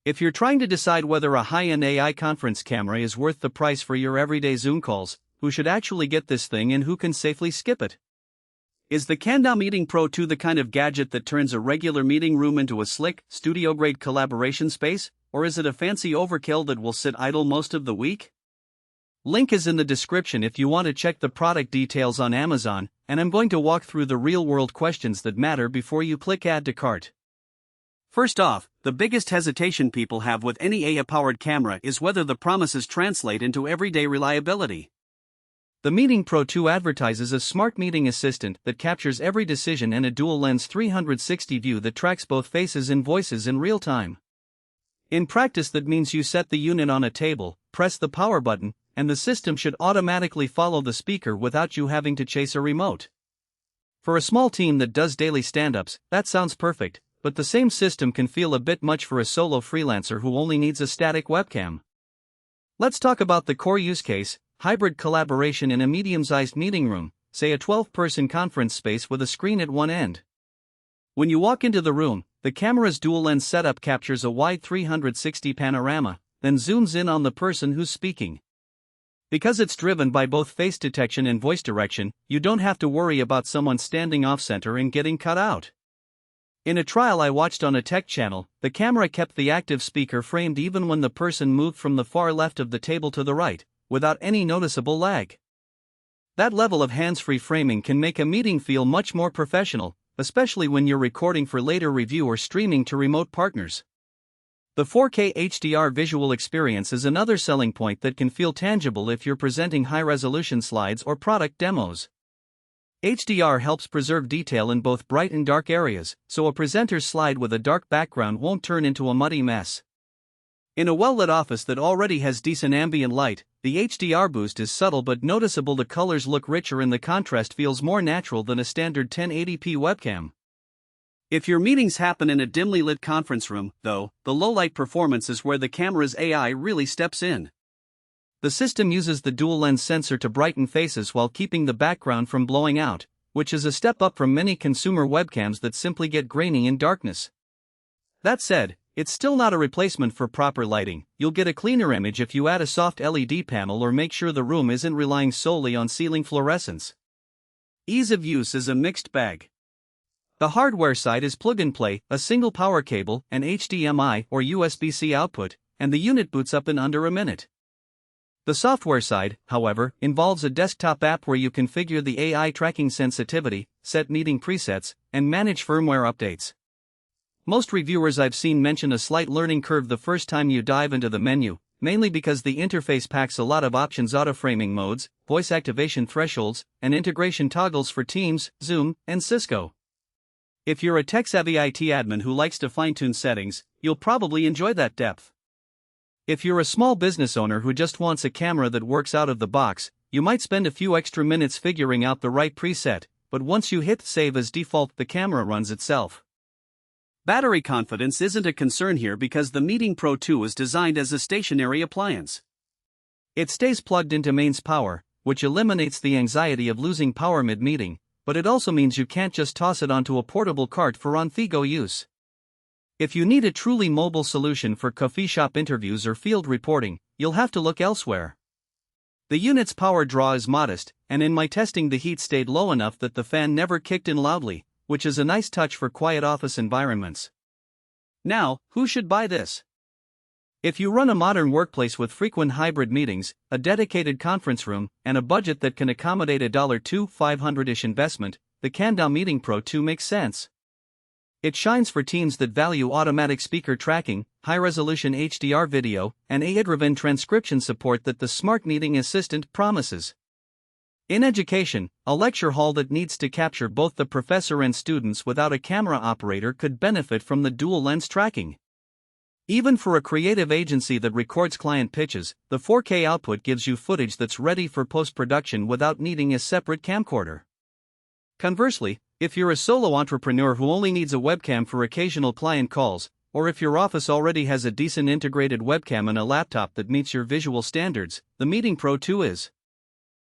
If you're trying to decide whether a high-end AI conference camera is worth the price for your everyday Zoom calls, who should actually get this thing and who can safely skip it? Is the KanDao Meeting Pro 2 the kind of gadget that turns a regular meeting room into a slick, studio-grade collaboration space, or is it a fancy overkill that will sit idle most of the week? Link is in the description if you want to check the product details on Amazon, and I'm going to walk through the real-world questions that matter before you click Add to Cart. First off, the biggest hesitation people have with any AI-powered camera is whether the promises translate into everyday reliability. The Meeting Pro 2 advertises a smart meeting assistant that captures every decision and a dual-lens 360 view that tracks both faces and voices in real time. In practice, that means you set the unit on a table, press the power button, and the system should automatically follow the speaker without you having to chase a remote. For a small team that does daily stand-ups, that sounds perfect, but the same system can feel a bit much for a solo freelancer who only needs a static webcam. Let's talk about the core use case: hybrid collaboration in a medium-sized meeting room, say a 12-person conference space with a screen at one end. When you walk into the room, the camera's dual-lens setup captures a wide 360 panorama, then zooms in on the person who's speaking. Because it's driven by both face detection and voice direction, you don't have to worry about someone standing off-center and getting cut out. In a trial I watched on a tech channel, the camera kept the active speaker framed even when the person moved from the far left of the table to the right, without any noticeable lag. That level of hands-free framing can make a meeting feel much more professional, especially when you're recording for later review or streaming to remote partners. The 4K HDR visual experience is another selling point that can feel tangible if you're presenting high-resolution slides or product demos. HDR helps preserve detail in both bright and dark areas, so a presenter's slide with a dark background won't turn into a muddy mess. In a well-lit office that already has decent ambient light, the HDR boost is subtle but noticeable. The colors look richer and the contrast feels more natural than a standard 1080p webcam. If your meetings happen in a dimly lit conference room, though, the low-light performance is where the camera's AI really steps in. The system uses the dual-lens sensor to brighten faces while keeping the background from blowing out, which is a step up from many consumer webcams that simply get grainy in darkness. That said, it's still not a replacement for proper lighting. You'll get a cleaner image if you add a soft LED panel or make sure the room isn't relying solely on ceiling fluorescence. Ease of use is a mixed bag. The hardware side is plug-and-play, a single power cable, an HDMI or USB-C output, and the unit boots up in under a minute. The software side, however, involves a desktop app where you configure the AI tracking sensitivity, set meeting presets, and manage firmware updates. Most reviewers I've seen mention a slight learning curve the first time you dive into the menu, mainly because the interface packs a lot of options: auto-framing modes, voice activation thresholds, and integration toggles for Teams, Zoom, and Cisco. If you're a tech-savvy IT admin who likes to fine-tune settings, you'll probably enjoy that depth. If you're a small business owner who just wants a camera that works out of the box, you might spend a few extra minutes figuring out the right preset, but once you hit save as default, the camera runs itself. Battery confidence isn't a concern here because the Meeting Pro 2 is designed as a stationary appliance. It stays plugged into mains power, which eliminates the anxiety of losing power mid-meeting, but it also means you can't just toss it onto a portable cart for on-the-go use. If you need a truly mobile solution for coffee shop interviews or field reporting, you'll have to look elsewhere. The unit's power draw is modest, and in my testing the heat stayed low enough that the fan never kicked in loudly, which is a nice touch for quiet office environments. Now, who should buy this? If you run a modern workplace with frequent hybrid meetings, a dedicated conference room, and a budget that can accommodate a $2,500-ish investment, the KanDao Meeting Pro 2 makes sense. It shines for teams that value automatic speaker tracking, high-resolution HDR video, and AI-driven transcription support that the smart meeting assistant promises. In education, a lecture hall that needs to capture both the professor and students without a camera operator could benefit from the dual-lens tracking. Even for a creative agency that records client pitches, the 4K output gives you footage that's ready for post-production without needing a separate camcorder. Conversely, if you're a solo entrepreneur who only needs a webcam for occasional client calls, or if your office already has a decent integrated webcam and a laptop that meets your visual standards, the Meeting Pro 2 is